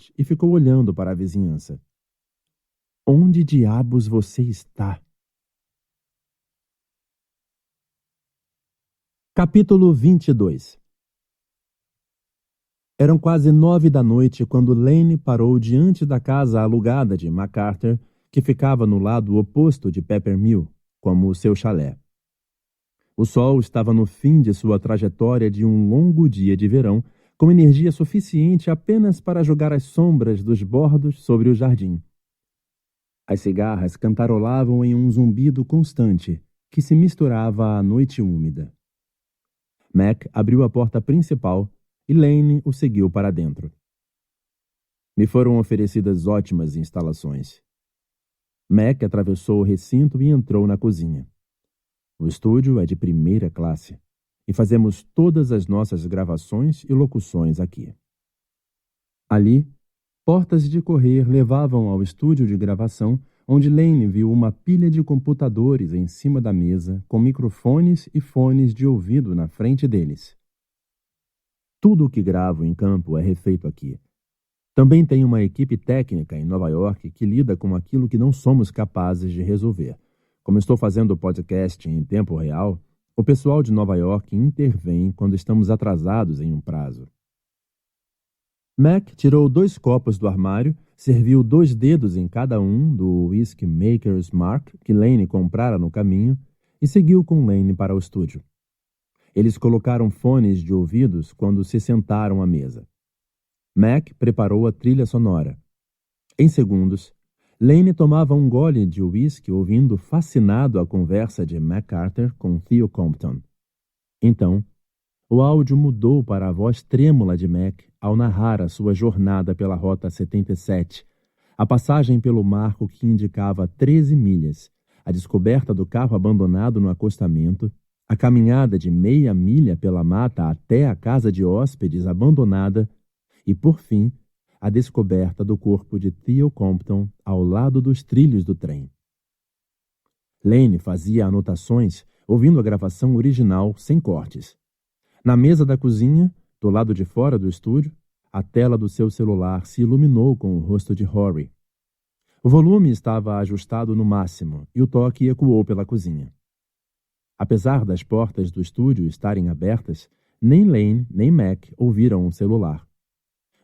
tablet e ficou olhando para a vizinhança. Onde diabos você está? Capítulo 22. Eram quase 9 da noite quando Lane parou diante da casa alugada de MacArthur, que ficava no lado oposto de Peppermill, como o seu chalé. O sol estava no fim de sua trajetória de um longo dia de verão, com energia suficiente apenas para jogar as sombras dos bordos sobre o jardim. As cigarras cantarolavam em um zumbido constante, que se misturava à noite úmida. Mac abriu a porta principal e Lane o seguiu para dentro. Me foram oferecidas ótimas instalações. Mac atravessou o recinto e entrou na cozinha. O estúdio é de primeira classe e fazemos todas as nossas gravações e locuções aqui. Ali, portas de correr levavam ao estúdio de gravação, onde Lane viu uma pilha de computadores em cima da mesa, com microfones e fones de ouvido na frente deles. Tudo o que gravo em campo é refeito aqui. Também tem uma equipe técnica em Nova York que lida com aquilo que não somos capazes de resolver. Como estou fazendo o podcast em tempo real, o pessoal de Nova York intervém quando estamos atrasados em um prazo. Mac tirou 2 copos do armário, serviu 2 dedos em cada um do Whisky Maker's Mark que Lane comprara no caminho e seguiu com Lane para o estúdio. Eles colocaram fones de ouvidos quando se sentaram à mesa. Mac preparou a trilha sonora. Em segundos, Lane tomava um gole de uísque ouvindo fascinado a conversa de MacArthur com Theo Compton. Então, o áudio mudou para a voz trêmula de Mac ao narrar a sua jornada pela Rota 77, a passagem pelo marco que indicava 13 milhas, a descoberta do carro abandonado no acostamento, a caminhada de meia milha pela mata até a casa de hóspedes abandonada e, por fim, a descoberta do corpo de Theo Compton ao lado dos trilhos do trem. Lane fazia anotações, ouvindo a gravação original sem cortes. Na mesa da cozinha, do lado de fora do estúdio, a tela do seu celular se iluminou com o rosto de Rory. O volume estava ajustado no máximo e o toque ecoou pela cozinha. Apesar das portas do estúdio estarem abertas, nem Lane nem Mac ouviram o celular.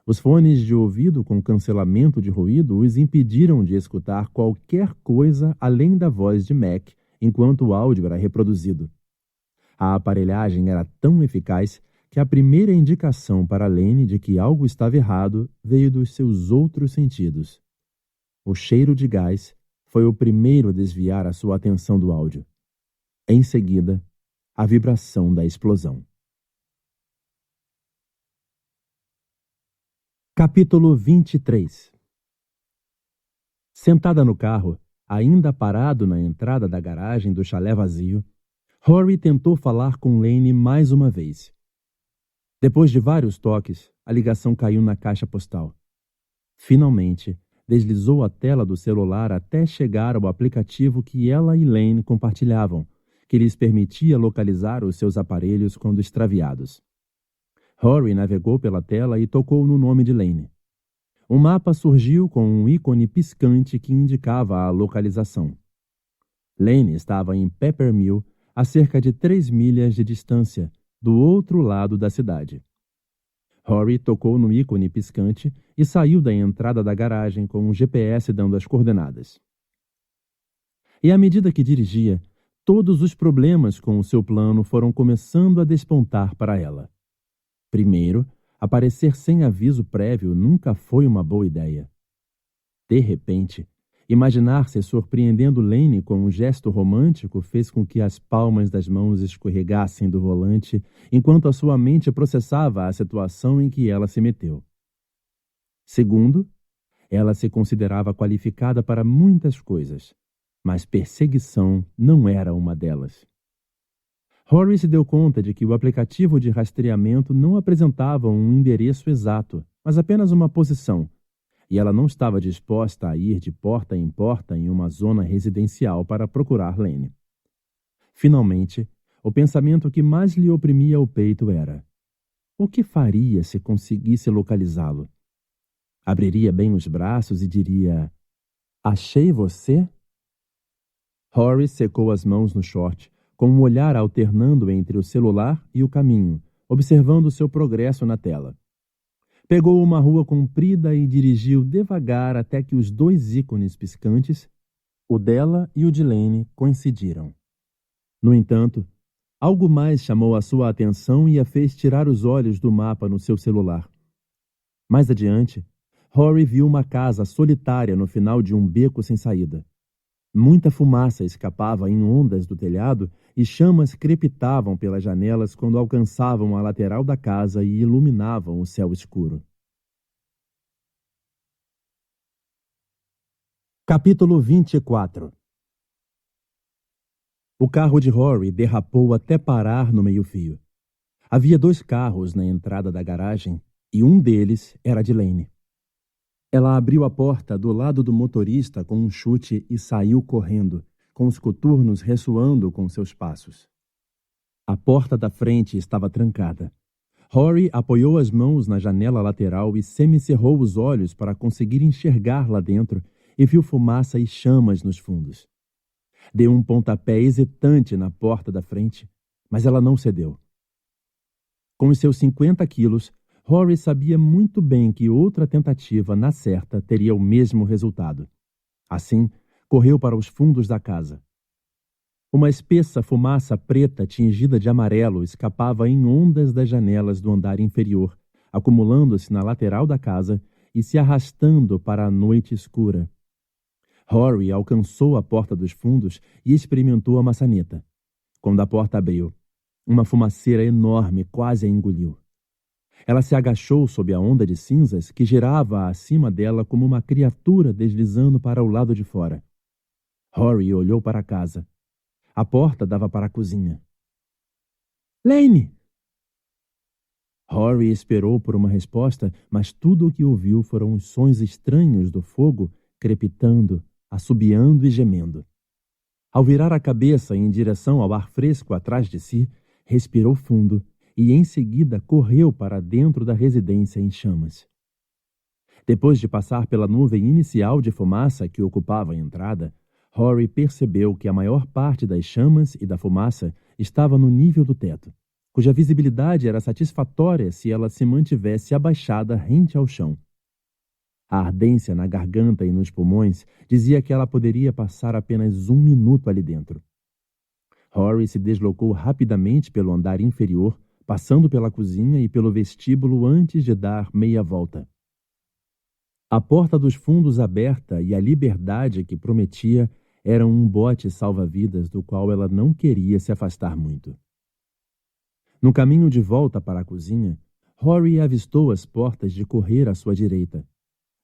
Os fones de ouvido com cancelamento de ruído os impediram de escutar qualquer coisa além da voz de Mac enquanto o áudio era reproduzido. A aparelhagem era tão eficaz que a primeira indicação para Lane de que algo estava errado veio dos seus outros sentidos. O cheiro de gás foi o primeiro a desviar a sua atenção do áudio. Em seguida, a vibração da explosão. Capítulo 23. Sentada no carro, ainda parado na entrada da garagem do chalé vazio, Rory tentou falar com Lane mais uma vez. Depois de vários toques, a ligação caiu na caixa postal. Finalmente, deslizou a tela do celular até chegar ao aplicativo que ela e Lane compartilhavam, que lhes permitia localizar os seus aparelhos quando extraviados. Rory navegou pela tela e tocou no nome de Lane. Um mapa surgiu com um ícone piscante que indicava a localização. Lane estava em Peppermill, a cerca de 3 milhas de distância, do outro lado da cidade. Rory tocou no ícone piscante e saiu da entrada da garagem com um GPS dando as coordenadas. E à medida que dirigia, todos os problemas com o seu plano foram começando a despontar para ela. Primeiro, aparecer sem aviso prévio nunca foi uma boa ideia. De repente, imaginar-se surpreendendo Lane com um gesto romântico fez com que as palmas das mãos escorregassem do volante enquanto a sua mente processava a situação em que ela se meteu. Segundo, ela se considerava qualificada para muitas coisas, mas perseguição não era uma delas. Rory se deu conta de que o aplicativo de rastreamento não apresentava um endereço exato, mas apenas uma posição, e ela não estava disposta a ir de porta em porta em uma zona residencial para procurar Lane. Finalmente, o pensamento que mais lhe oprimia o peito era: o que faria se conseguisse localizá-lo? Abriria bem os braços e diria: "Achei você?" Rory secou as mãos no short, com um olhar alternando entre o celular e o caminho, observando seu progresso na tela. Pegou uma rua comprida e dirigiu devagar até que os dois ícones piscantes, o dela e o de Lane, coincidiram. No entanto, algo mais chamou a sua atenção e a fez tirar os olhos do mapa no seu celular. Mais adiante, Rory viu uma casa solitária no final de um beco sem saída. Muita fumaça escapava em ondas do telhado e chamas crepitavam pelas janelas quando alcançavam a lateral da casa e iluminavam o céu escuro. Capítulo 24. O carro de Rory derrapou até parar no meio-fio. Havia dois carros na entrada da garagem e um deles era de Lane. Ela abriu a porta do lado do motorista com um chute e saiu correndo, com os coturnos ressoando com seus passos. A porta da frente estava trancada. Rory apoiou as mãos na janela lateral e semicerrou os olhos para conseguir enxergar lá dentro e viu fumaça e chamas nos fundos. Deu um pontapé hesitante na porta da frente, mas ela não cedeu. Com os seus 50 quilos, Rory sabia muito bem que outra tentativa, na certa, teria o mesmo resultado. Assim, correu para os fundos da casa. Uma espessa fumaça preta tingida de amarelo escapava em ondas das janelas do andar inferior, acumulando-se na lateral da casa e se arrastando para a noite escura. Rory alcançou a porta dos fundos e experimentou a maçaneta. Quando a porta abriu, uma fumaceira enorme quase a engoliu. Ela se agachou sob a onda de cinzas que girava acima dela como uma criatura deslizando para o lado de fora. Rory olhou para a casa. A porta dava para a cozinha. "Lane!" Rory esperou por uma resposta, mas tudo o que ouviu foram os sons estranhos do fogo crepitando, assobiando e gemendo. Ao virar a cabeça em direção ao ar fresco atrás de si, respirou fundo e em seguida correu para dentro da residência em chamas. Depois de passar pela nuvem inicial de fumaça que ocupava a entrada, Rory percebeu que a maior parte das chamas e da fumaça estava no nível do teto, cuja visibilidade era satisfatória se ela se mantivesse abaixada rente ao chão. A ardência na garganta e nos pulmões dizia que ela poderia passar apenas 1 minuto ali dentro. Rory se deslocou rapidamente pelo andar inferior, passando pela cozinha e pelo vestíbulo antes de dar meia volta. A porta dos fundos aberta e a liberdade que prometia eram um bote salva-vidas do qual ela não queria se afastar muito. No caminho de volta para a cozinha, Rory avistou as portas de correr à sua direita.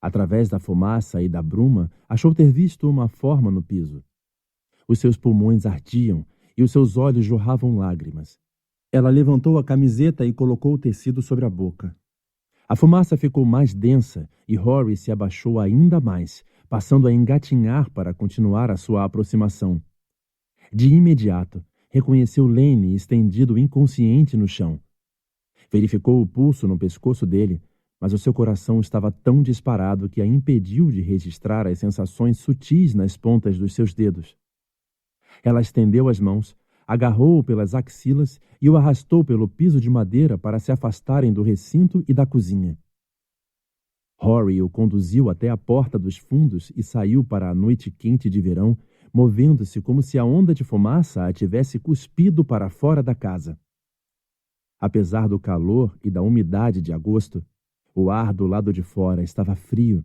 Através da fumaça e da bruma, achou ter visto uma forma no piso. Os seus pulmões ardiam e os seus olhos jorravam lágrimas. Ela levantou a camiseta e colocou o tecido sobre a boca. A fumaça ficou mais densa e Rory se abaixou ainda mais, passando a engatinhar para continuar a sua aproximação. De imediato, reconheceu Lane estendido inconsciente no chão. Verificou o pulso no pescoço dele, mas o seu coração estava tão disparado que a impediu de registrar as sensações sutis nas pontas dos seus dedos. Ela estendeu as mãos, agarrou-o pelas axilas e o arrastou pelo piso de madeira para se afastarem do recinto e da cozinha. Rory o conduziu até a porta dos fundos e saiu para a noite quente de verão, movendo-se como se a onda de fumaça a tivesse cuspido para fora da casa. Apesar do calor e da umidade de agosto, o ar do lado de fora estava frio.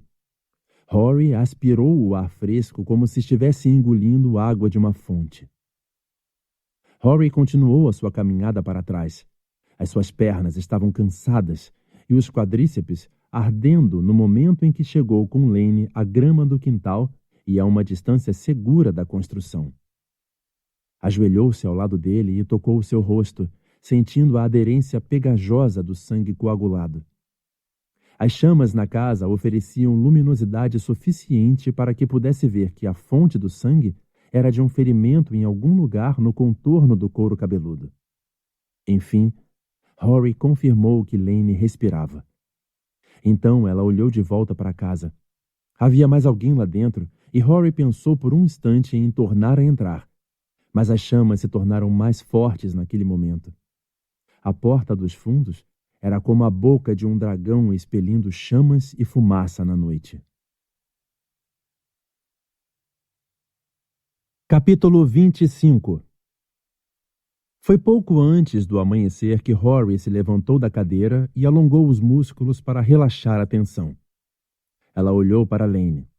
Rory aspirou o ar fresco como se estivesse engolindo água de uma fonte. Rory continuou a sua caminhada para trás. As suas pernas estavam cansadas e os quadríceps ardendo no momento em que chegou com Lane à grama do quintal e a uma distância segura da construção. Ajoelhou-se ao lado dele e tocou o seu rosto, sentindo a aderência pegajosa do sangue coagulado. As chamas na casa ofereciam luminosidade suficiente para que pudesse ver que a fonte do sangue era de um ferimento em algum lugar no contorno do couro cabeludo. Enfim, Rory confirmou que Lane respirava. Então ela olhou de volta para casa. Havia mais alguém lá dentro e Rory pensou por um instante em tornar a entrar. Mas as chamas se tornaram mais fortes naquele momento. A porta dos fundos era como a boca de um dragão expelindo chamas e fumaça na noite. Capítulo 25. Foi pouco antes do amanhecer que Rory se levantou da cadeira e alongou os músculos para relaxar a tensão. Ela olhou para Lane.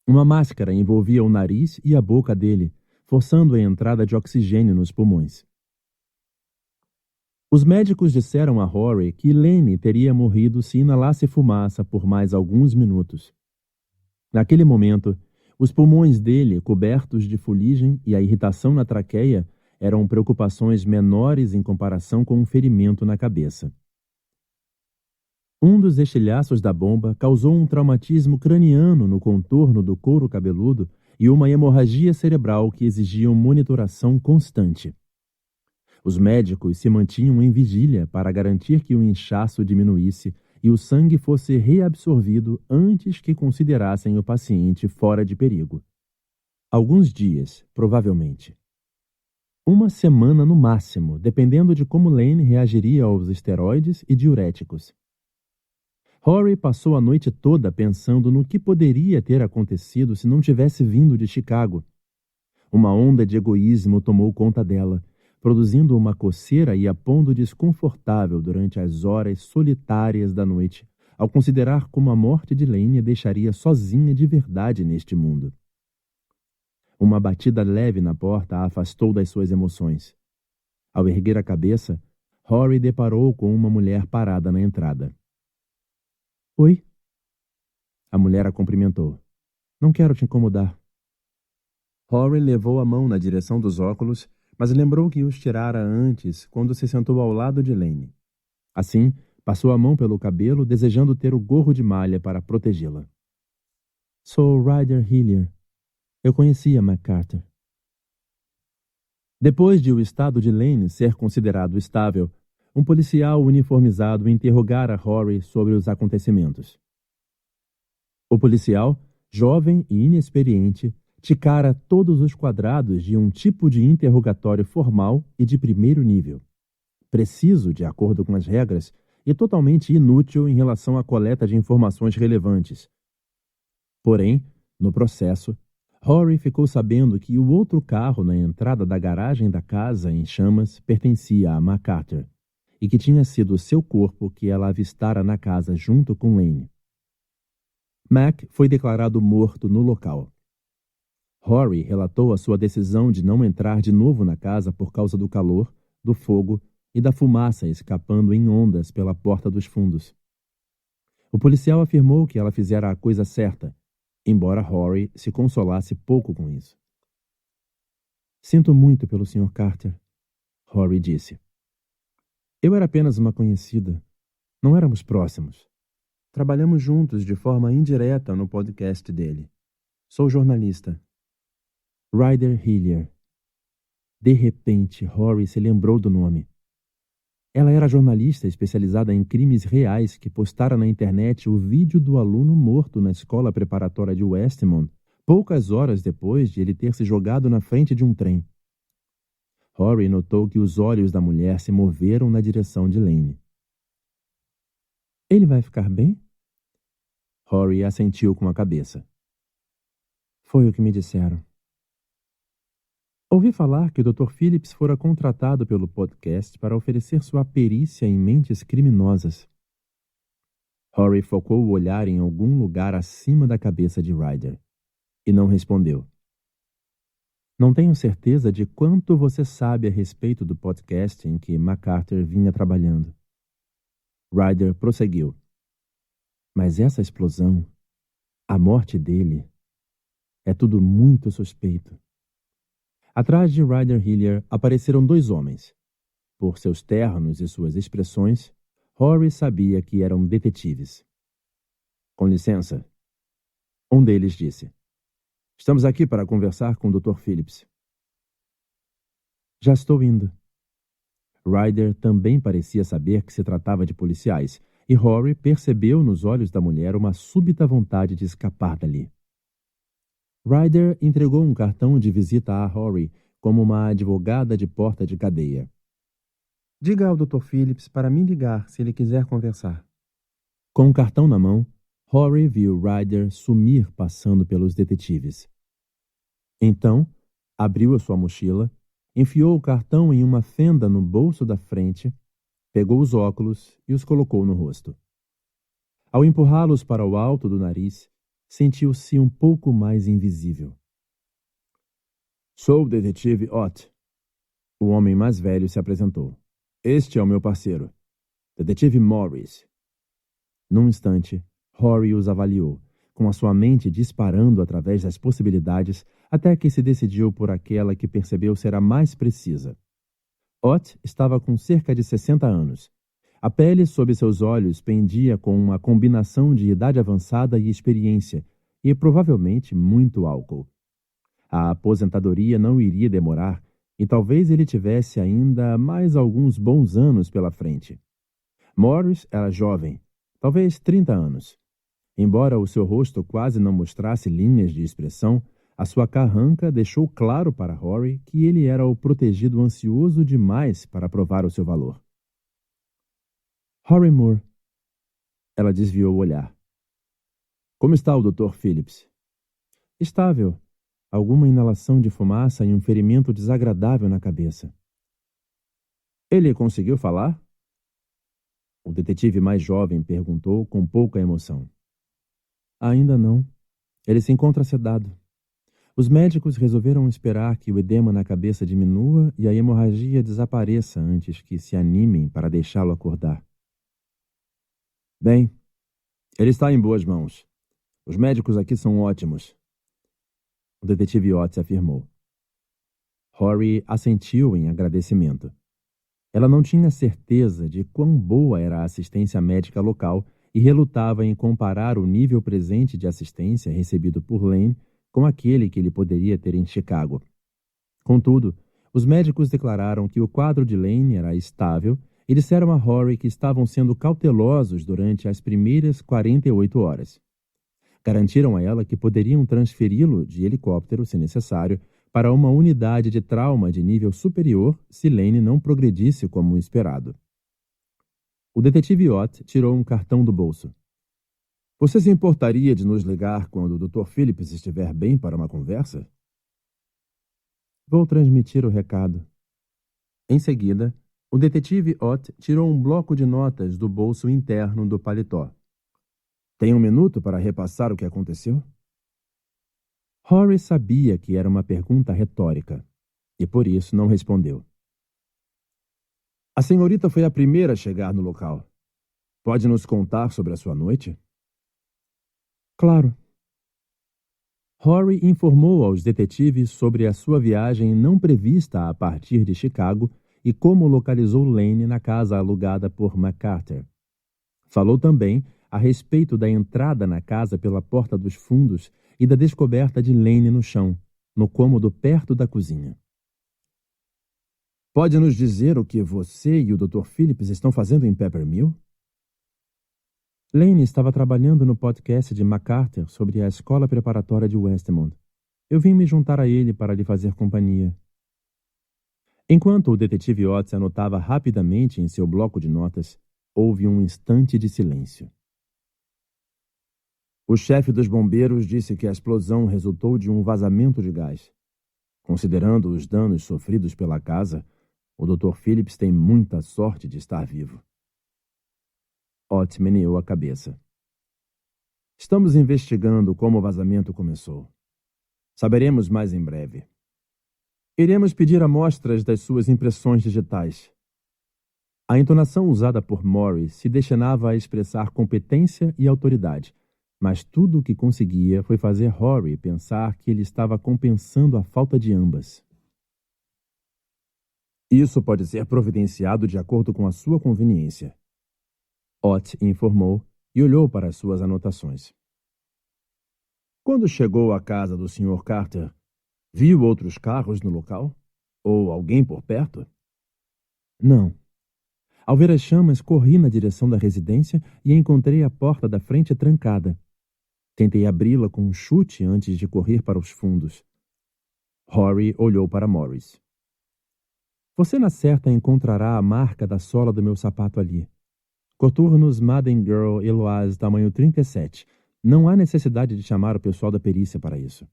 Uma máscara envolvia o nariz e a boca dele, forçando a entrada de oxigênio nos pulmões. Os médicos disseram a Rory que Lane teria morrido se inalasse fumaça por mais alguns minutos. Naquele momento, os pulmões dele, cobertos de fuligem, e a irritação na traqueia eram preocupações menores em comparação com um ferimento na cabeça. Um dos estilhaços da bomba causou um traumatismo craniano no contorno do couro cabeludo e uma hemorragia cerebral que exigiam monitoração constante. Os médicos se mantinham em vigília para garantir que o inchaço diminuísse e o sangue fosse reabsorvido antes que considerassem o paciente fora de perigo. Alguns dias, provavelmente. Uma semana no máximo, dependendo de como Lane reagiria aos esteroides e diuréticos. Rory passou a noite toda pensando no que poderia ter acontecido se não tivesse vindo de Chicago. Uma onda de egoísmo tomou conta dela, produzindo uma coceira e a pondo desconfortável durante as horas solitárias da noite, ao considerar como a morte de Lane a deixaria sozinha de verdade neste mundo. Uma batida leve na porta a afastou das suas emoções. Ao erguer a cabeça, Rory deparou com uma mulher parada na entrada. — Oi? A mulher a cumprimentou. — Não quero te incomodar. Rory levou a mão na direção dos óculos, mas lembrou que os tirara antes quando se sentou ao lado de Lane. Assim, passou a mão pelo cabelo, desejando ter o gorro de malha para protegê-la. — Sou Ryder Hillier. Eu conhecia McCarter. Depois de o estado de Lane ser considerado estável, um policial uniformizado interrogara Rory sobre os acontecimentos. O policial, jovem e inexperiente, ticara todos os quadrados de um tipo de interrogatório formal e de primeiro nível, preciso de acordo com as regras e totalmente inútil em relação à coleta de informações relevantes. Porém, no processo, Rory ficou sabendo que o outro carro na entrada da garagem da casa em chamas pertencia a McCarter e que tinha sido seu corpo que ela avistara na casa junto com Lane. Mac foi declarado morto no local. Rory relatou a sua decisão de não entrar de novo na casa por causa do calor, do fogo e da fumaça escapando em ondas pela porta dos fundos. O policial afirmou que ela fizera a coisa certa, embora Rory se consolasse pouco com isso. — Sinto muito pelo Sr. Carter, Rory disse. Eu era apenas uma conhecida. Não éramos próximos. Trabalhamos juntos de forma indireta no podcast dele. Sou jornalista. Ryder Hillier. De repente, Rory se lembrou do nome. Ela era jornalista especializada em crimes reais que postara na internet o vídeo do aluno morto na escola preparatória de Westmont, poucas horas depois de ele ter se jogado na frente de um trem. Rory notou que os olhos da mulher se moveram na direção de Lane. — Ele vai ficar bem? Rory assentiu com a cabeça. — Foi o que me disseram. Ouvi falar que o Dr. Phillips fora contratado pelo podcast para oferecer sua perícia em mentes criminosas. Rory focou o olhar em algum lugar acima da cabeça de Ryder e não respondeu. Não tenho certeza de quanto você sabe a respeito do podcast em que McCarter vinha trabalhando. Ryder prosseguiu. Mas essa explosão, a morte dele, é tudo muito suspeito. Atrás de Ryder Hillier apareceram dois homens. Por seus ternos e suas expressões, Rory sabia que eram detetives. — Com licença. Um deles disse. — Estamos aqui para conversar com o Dr. Phillips. — Já estou indo. Ryder também parecia saber que se tratava de policiais, e Rory percebeu nos olhos da mulher uma súbita vontade de escapar dali. Ryder entregou um cartão de visita a Rory como uma advogada de porta de cadeia. Diga ao Dr. Phillips para me ligar se ele quiser conversar. Com o cartão na mão, Rory viu Ryder sumir passando pelos detetives. Então, abriu a sua mochila, enfiou o cartão em uma fenda no bolso da frente, pegou os óculos e os colocou no rosto. Ao empurrá-los para o alto do nariz, sentiu-se um pouco mais invisível. Sou o detetive Ott. O homem mais velho se apresentou. Este é o meu parceiro, detetive Morris. Num instante, Rory os avaliou, com a sua mente disparando através das possibilidades, até que se decidiu por aquela que percebeu ser a mais precisa. Ott estava com cerca de 60 anos. A pele sob seus olhos pendia com uma combinação de idade avançada e experiência, e provavelmente muito álcool. A aposentadoria não iria demorar, e talvez ele tivesse ainda mais alguns bons anos pela frente. Morris era jovem, talvez 30 anos. Embora o seu rosto quase não mostrasse linhas de expressão, a sua carranca deixou claro para Rory que ele era o protegido ansioso demais para provar o seu valor. Rory Moore. Ela desviou o olhar. Como está o Dr. Phillips? Estável. Alguma inalação de fumaça e um ferimento desagradável na cabeça. Ele conseguiu falar? O detetive mais jovem perguntou com pouca emoção. Ainda não. Ele se encontra sedado. Os médicos resolveram esperar que o edema na cabeça diminua e a hemorragia desapareça antes que se animem para deixá-lo acordar. Bem, ele está em boas mãos. Os médicos aqui são ótimos. O detetive Ott afirmou. Rory assentiu em agradecimento. Ela não tinha certeza de quão boa era a assistência médica local e relutava em comparar o nível presente de assistência recebido por Lane com aquele que ele poderia ter em Chicago. Contudo, os médicos declararam que o quadro de Lane era estável e disseram a Rory que estavam sendo cautelosos durante as primeiras 48 horas. Garantiram a ela que poderiam transferi-lo de helicóptero, se necessário, para uma unidade de trauma de nível superior se Lane não progredisse como esperado. O detetive Ott tirou um cartão do bolso. Você se importaria de nos ligar quando o Dr. Phillips estiver bem para uma conversa? Vou transmitir o recado. Em seguida, o detetive Ott tirou um bloco de notas do bolso interno do paletó. Tem um minuto para repassar o que aconteceu? Rory sabia que era uma pergunta retórica, e por isso não respondeu. A senhorita foi a primeira a chegar no local. Pode nos contar sobre a sua noite? Claro. Rory informou aos detetives sobre a sua viagem não prevista a partir de Chicago e como localizou Lane na casa alugada por McCarter. Falou também a respeito da entrada na casa pela porta dos fundos e da descoberta de Lane no chão, no cômodo perto da cozinha. Pode nos dizer o que você e o Dr. Phillips estão fazendo em Peppermill? Lane estava trabalhando no podcast de McCarter sobre a escola preparatória de Westmont. Eu vim me juntar a ele para lhe fazer companhia. Enquanto o detetive Ott anotava rapidamente em seu bloco de notas, houve um instante de silêncio. O chefe dos bombeiros disse que a explosão resultou de um vazamento de gás. Considerando os danos sofridos pela casa, o Dr. Phillips tem muita sorte de estar vivo. Ott meneou a cabeça. Estamos investigando como o vazamento começou. Saberemos mais em breve. Iremos pedir amostras das suas impressões digitais. A entonação usada por Morris se destinava a expressar competência e autoridade, mas tudo o que conseguia foi fazer Rory pensar que ele estava compensando a falta de ambas. Isso pode ser providenciado de acordo com a sua conveniência. Ott informou e olhou para as suas anotações. Quando chegou à casa do Sr. Carter, viu outros carros no local? Ou alguém por perto? Não. Ao ver as chamas, corri na direção da residência e encontrei a porta da frente trancada. Tentei abri-la com um chute antes de correr para os fundos. Rory olhou para Morris. Você na certa encontrará a marca da sola do meu sapato ali. Coturnos Madden Girl Eloise tamanho 37. Não há necessidade de chamar o pessoal da perícia para isso.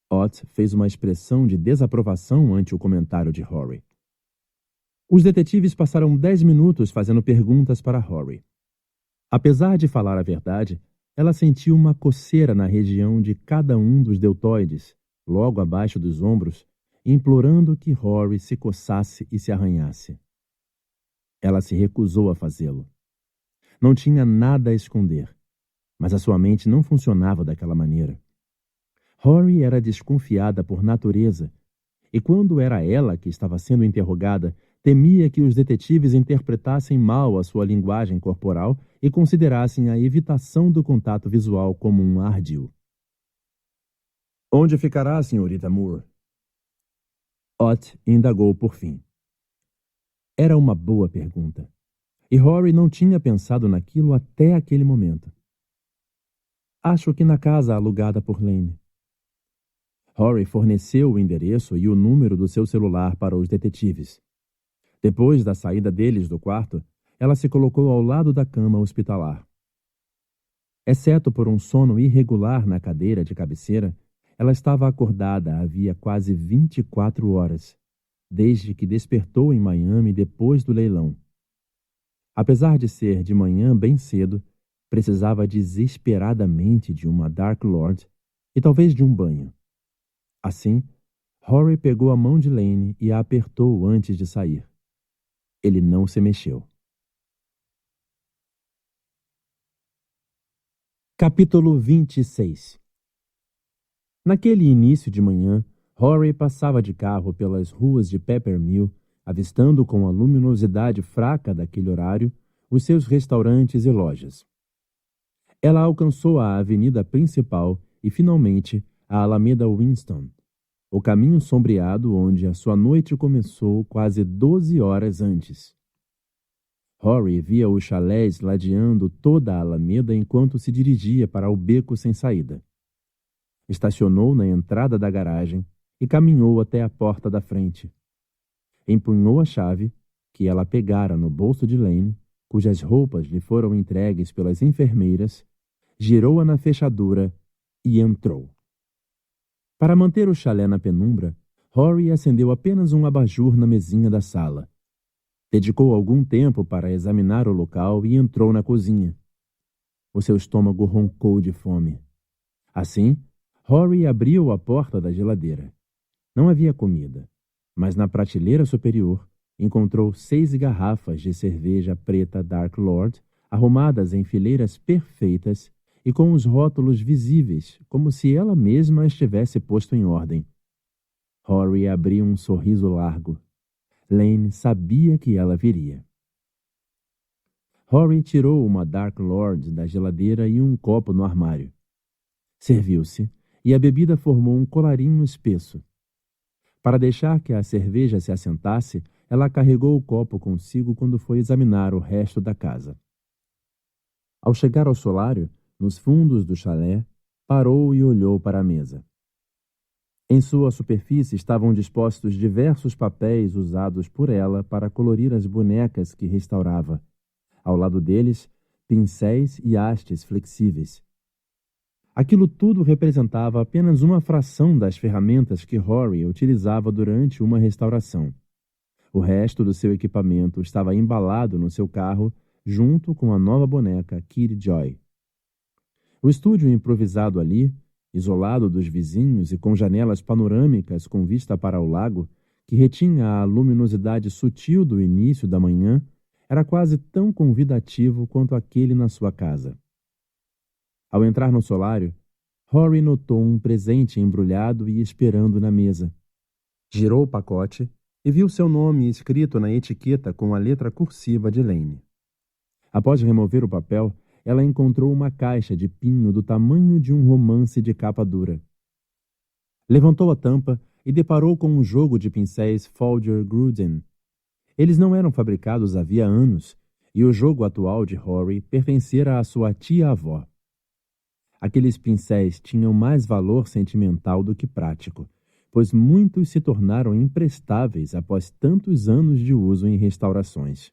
Ott fez uma expressão de desaprovação ante o comentário de Rory. Os detetives passaram 10 minutos fazendo perguntas para Rory. Apesar de falar a verdade, ela sentiu uma coceira na região de cada um dos deltoides, logo abaixo dos ombros, implorando que Rory se coçasse e se arranhasse. Ela se recusou a fazê-lo. Não tinha nada a esconder, mas a sua mente não funcionava daquela maneira. Rory era desconfiada por natureza, e quando era ela que estava sendo interrogada, temia que os detetives interpretassem mal a sua linguagem corporal e considerassem a evitação do contato visual como um ardil. Onde ficará a senhorita Moore? Ott indagou por fim. Era uma boa pergunta, e Rory não tinha pensado naquilo até aquele momento. Acho que na casa alugada por Lane. Rory forneceu o endereço e o número do seu celular para os detetives. Depois da saída deles do quarto, ela se colocou ao lado da cama hospitalar. Exceto por um sono irregular na cadeira de cabeceira, ela estava acordada havia quase 24 horas, desde que despertou em Miami depois do leilão. Apesar de ser de manhã bem cedo, precisava desesperadamente de uma Dark Lord e talvez de um banho. Assim, Rory pegou a mão de Lane e a apertou antes de sair. Ele não se mexeu. Capítulo 26. Naquele início de manhã, Rory passava de carro pelas ruas de Peppermill, avistando com a luminosidade fraca daquele horário os seus restaurantes e lojas. Ela alcançou a avenida principal e, finalmente, a Alameda Winston, o caminho sombreado onde a sua noite começou quase 12 horas antes. Rory via os chalés ladeando toda a Alameda enquanto se dirigia para o beco sem saída. Estacionou na entrada da garagem e caminhou até a porta da frente. Empunhou a chave, que ela pegara no bolso de Lane, cujas roupas lhe foram entregues pelas enfermeiras, girou-a na fechadura e entrou. Para manter o chalé na penumbra, Rory acendeu apenas um abajur na mesinha da sala. Dedicou algum tempo para examinar o local e entrou na cozinha. O seu estômago roncou de fome. Assim, Rory abriu a porta da geladeira. Não havia comida, mas na prateleira superior encontrou 6 garrafas de cerveja preta Dark Lord, arrumadas em fileiras perfeitas e com os rótulos visíveis, como se ela mesma as tivesse posto em ordem. Rory abriu um sorriso largo. Lane sabia que ela viria. Rory tirou uma Dark Lord da geladeira e um copo no armário. Serviu-se, e a bebida formou um colarinho espesso. Para deixar que a cerveja se assentasse, ela carregou o copo consigo quando foi examinar o resto da casa. Ao chegar ao solário, nos fundos do chalé, parou e olhou para a mesa. Em sua superfície estavam dispostos diversos papéis usados por ela para colorir as bonecas que restaurava. Ao lado deles, pincéis e hastes flexíveis. Aquilo tudo representava apenas uma fração das ferramentas que Rory utilizava durante uma restauração. O resto do seu equipamento estava embalado no seu carro, junto com a nova boneca Kitty Joy. O estúdio improvisado ali, isolado dos vizinhos e com janelas panorâmicas com vista para o lago, que retinha a luminosidade sutil do início da manhã, era quase tão convidativo quanto aquele na sua casa. Ao entrar no solário, Rory notou um presente embrulhado e esperando na mesa. Girou o pacote e viu seu nome escrito na etiqueta com a letra cursiva de Lane. Após remover o papel, ela encontrou uma caixa de pinho do tamanho de um romance de capa dura. Levantou a tampa e deparou com um jogo de pincéis Folger Gruden. Eles não eram fabricados havia anos, e o jogo atual de Rory pertencera à sua tia-avó. Aqueles pincéis tinham mais valor sentimental do que prático, pois muitos se tornaram imprestáveis após tantos anos de uso em restaurações.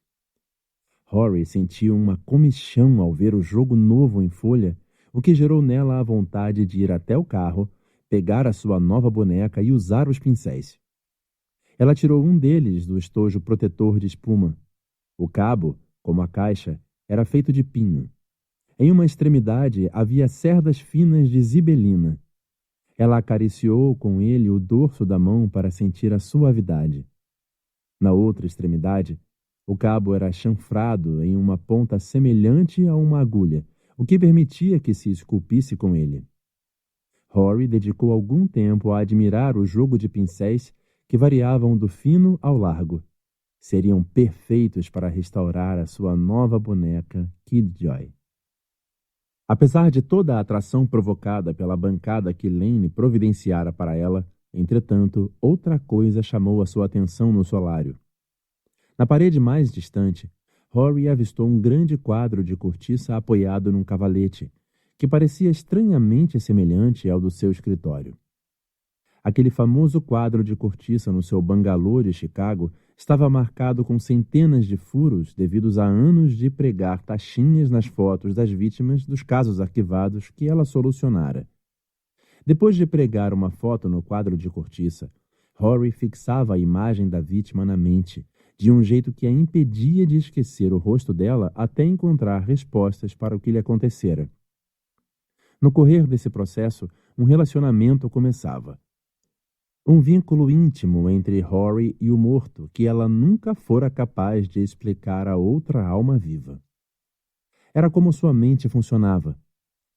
Rory sentiu uma comichão ao ver o jogo novo em folha, o que gerou nela a vontade de ir até o carro, pegar a sua nova boneca e usar os pincéis. Ela tirou um deles do estojo protetor de espuma. O cabo, como a caixa, era feito de pinho. Em uma extremidade havia cerdas finas de zibelina. Ela acariciou com ele o dorso da mão para sentir a suavidade. Na outra extremidade, o cabo era chanfrado em uma ponta semelhante a uma agulha, o que permitia que se esculpisse com ele. Rory dedicou algum tempo a admirar o jogo de pincéis que variavam do fino ao largo. Seriam perfeitos para restaurar a sua nova boneca, Killjoy. Apesar de toda a atração provocada pela bancada que Lane providenciara para ela, entretanto, outra coisa chamou a sua atenção no solário. Na parede mais distante, Rory avistou um grande quadro de cortiça apoiado num cavalete, que parecia estranhamente semelhante ao do seu escritório. Aquele famoso quadro de cortiça no seu bangalô de Chicago estava marcado com centenas de furos devidos a anos de pregar taxinhas nas fotos das vítimas dos casos arquivados que ela solucionara. Depois de pregar uma foto no quadro de cortiça, Rory fixava a imagem da vítima na mente, de um jeito que a impedia de esquecer o rosto dela até encontrar respostas para o que lhe acontecera. No correr desse processo, um relacionamento começava. Um vínculo íntimo entre Rory e o morto que ela nunca fora capaz de explicar a outra alma viva. Era como sua mente funcionava.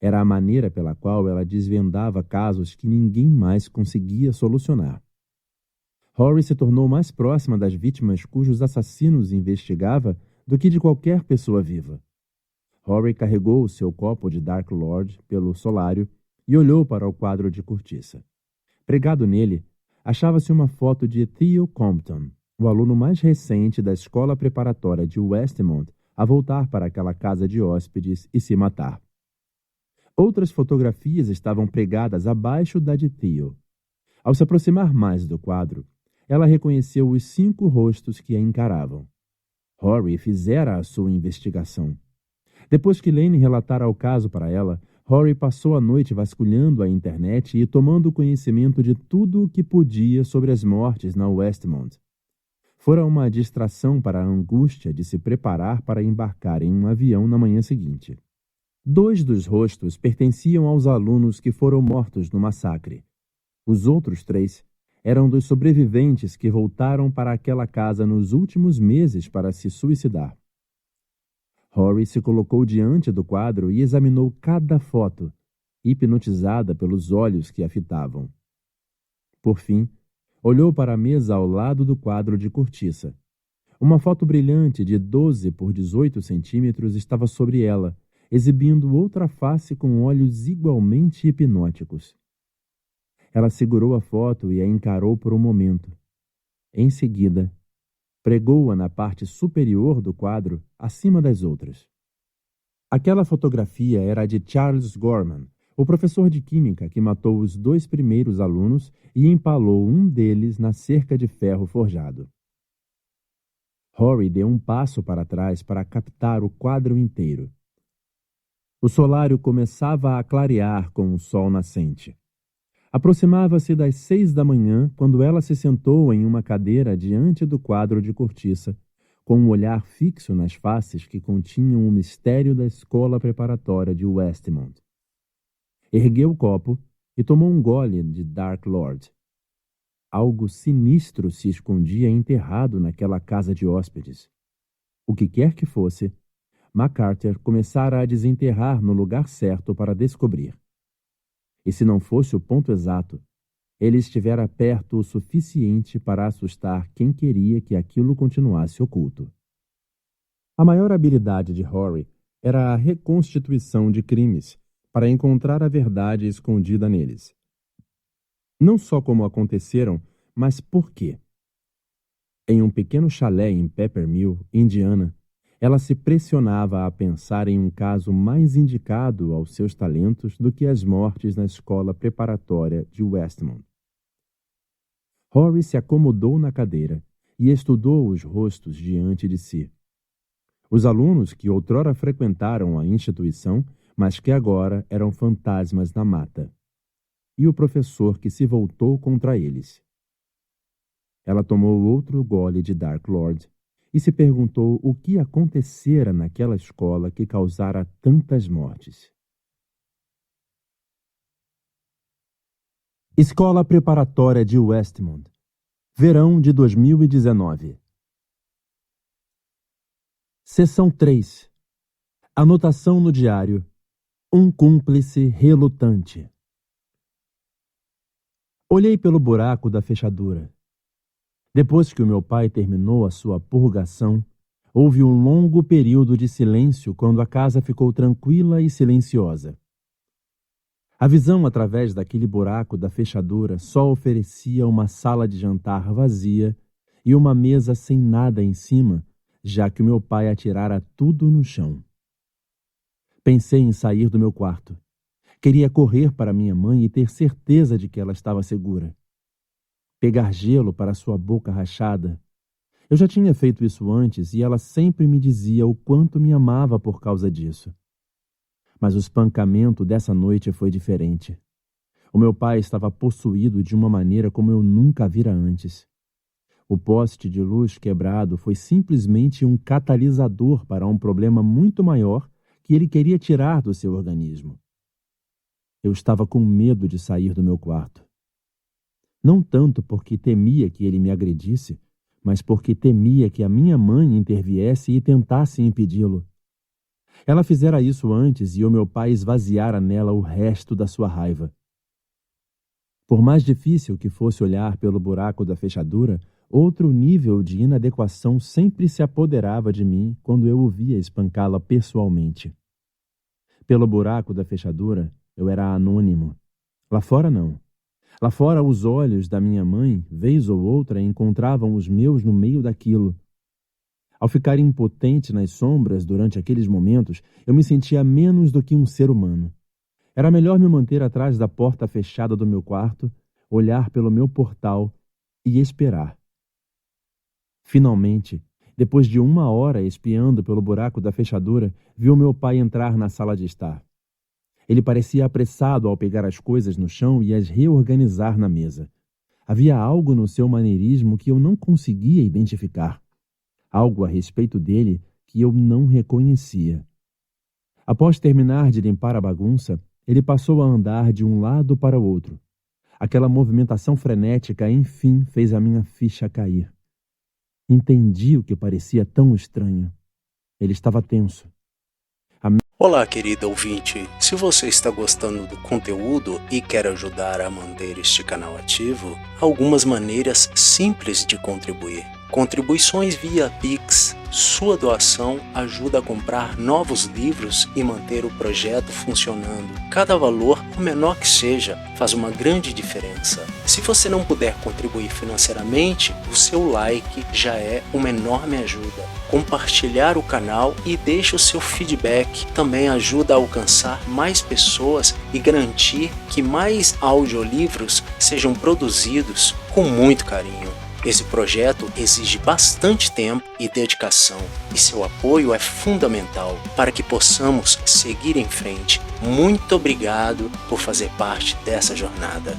Era a maneira pela qual ela desvendava casos que ninguém mais conseguia solucionar. Rory se tornou mais próxima das vítimas cujos assassinos investigava do que de qualquer pessoa viva. Rory carregou o seu copo de Dark Lord pelo solário e olhou para o quadro de cortiça. Pregado nele, achava-se uma foto de Theo Compton, o aluno mais recente da escola preparatória de Westmont, a voltar para aquela casa de hóspedes e se matar. Outras fotografias estavam pregadas abaixo da de Theo. Ao se aproximar mais do quadro, ela reconheceu os 5 rostos que a encaravam. Rory fizera a sua investigação. Depois que Lane relatara o caso para ela, Rory passou a noite vasculhando a internet e tomando conhecimento de tudo o que podia sobre as mortes na Westmont. Fora uma distração para a angústia de se preparar para embarcar em um avião na manhã seguinte. 2 dos rostos pertenciam aos alunos que foram mortos no massacre. Os outros 3 eram dos sobreviventes que voltaram para aquela casa nos últimos meses para se suicidar. Rory se colocou diante do quadro e examinou cada foto, hipnotizada pelos olhos que a fitavam. Por fim, olhou para a mesa ao lado do quadro de cortiça. Uma foto brilhante de 12 por 18 centímetros estava sobre ela, exibindo outra face com olhos igualmente hipnóticos. Ela segurou a foto e a encarou por um momento. Em seguida, pregou-a na parte superior do quadro, acima das outras. Aquela fotografia era a de Charles Gorman, o professor de química que matou os 2 primeiros alunos e empalou um deles na cerca de ferro forjado. Rory deu um passo para trás para captar o quadro inteiro. O solário começava a clarear com o sol nascente. Aproximava-se das 6 da manhã quando ela se sentou em uma cadeira diante do quadro de cortiça, com um olhar fixo nas faces que continham o mistério da escola preparatória de Westmont. Ergueu o copo e tomou um gole de Dark Lord. Algo sinistro se escondia enterrado naquela casa de hóspedes. O que quer que fosse, McCarter começara a desenterrar no lugar certo para descobrir. E se não fosse o ponto exato, ele estivera perto o suficiente para assustar quem queria que aquilo continuasse oculto. A maior habilidade de Rory era a reconstituição de crimes, para encontrar a verdade escondida neles. Não só como aconteceram, mas por quê. Em um pequeno chalé em Peppermill, Indiana, ela se pressionava a pensar em um caso mais indicado aos seus talentos do que as mortes na escola preparatória de Westmont. Rory se acomodou na cadeira e estudou os rostos diante de si. Os alunos que outrora frequentaram a instituição, mas que agora eram fantasmas na mata. E o professor que se voltou contra eles. Ela tomou outro gole de Dark Lord e se perguntou o que acontecera naquela escola que causara tantas mortes. Escola Preparatória de Westmont, verão de 2019. Seção 3. Anotação no diário. Um cúmplice relutante. Olhei pelo buraco da fechadura. Depois que o meu pai terminou a sua purgação, houve um longo período de silêncio quando a casa ficou tranquila e silenciosa. A visão através daquele buraco da fechadura só oferecia uma sala de jantar vazia e uma mesa sem nada em cima, já que o meu pai atirara tudo no chão. Pensei em sair do meu quarto. Queria correr para minha mãe e ter certeza de que ela estava segura. Pegar gelo para sua boca rachada. Eu já tinha feito isso antes e ela sempre me dizia o quanto me amava por causa disso. Mas o espancamento dessa noite foi diferente. O meu pai estava possuído de uma maneira como eu nunca vira antes. O poste de luz quebrado foi simplesmente um catalisador para um problema muito maior que ele queria tirar do seu organismo. Eu estava com medo de sair do meu quarto. Não tanto porque temia que ele me agredisse, mas porque temia que a minha mãe interviesse e tentasse impedi-lo. Ela fizera isso antes e o meu pai esvaziara nela o resto da sua raiva. Por mais difícil que fosse olhar pelo buraco da fechadura, outro nível de inadequação sempre se apoderava de mim quando eu o via espancá-la pessoalmente. Pelo buraco da fechadura, eu era anônimo. Lá fora, não. Lá fora, os olhos da minha mãe, vez ou outra, encontravam os meus no meio daquilo. Ao ficar impotente nas sombras durante aqueles momentos, eu me sentia menos do que um ser humano. Era melhor me manter atrás da porta fechada do meu quarto, olhar pelo meu portal e esperar. Finalmente, depois de 1 hora espiando pelo buraco da fechadura, vi o meu pai entrar na sala de estar. Ele parecia apressado ao pegar as coisas no chão e as reorganizar na mesa. Havia algo no seu maneirismo que eu não conseguia identificar. Algo a respeito dele que eu não reconhecia. Após terminar de limpar a bagunça, ele passou a andar de um lado para o outro. Aquela movimentação frenética, enfim, fez a minha ficha cair. Entendi o que parecia tão estranho. Ele estava tenso. Olá, querido ouvinte. Se você está gostando do conteúdo e quer ajudar a manter este canal ativo, há algumas maneiras simples de contribuir. Contribuições via Pix. Sua doação ajuda a comprar novos livros e manter o projeto funcionando. Cada valor, o menor que seja, faz uma grande diferença. Se você não puder contribuir financeiramente, o seu like já é uma enorme ajuda. Compartilhar o canal e deixe o seu feedback também ajuda a alcançar mais pessoas e garantir que mais audiolivros sejam produzidos com muito carinho. Esse projeto exige bastante tempo e dedicação, e seu apoio é fundamental para que possamos seguir em frente. Muito obrigado por fazer parte dessa jornada.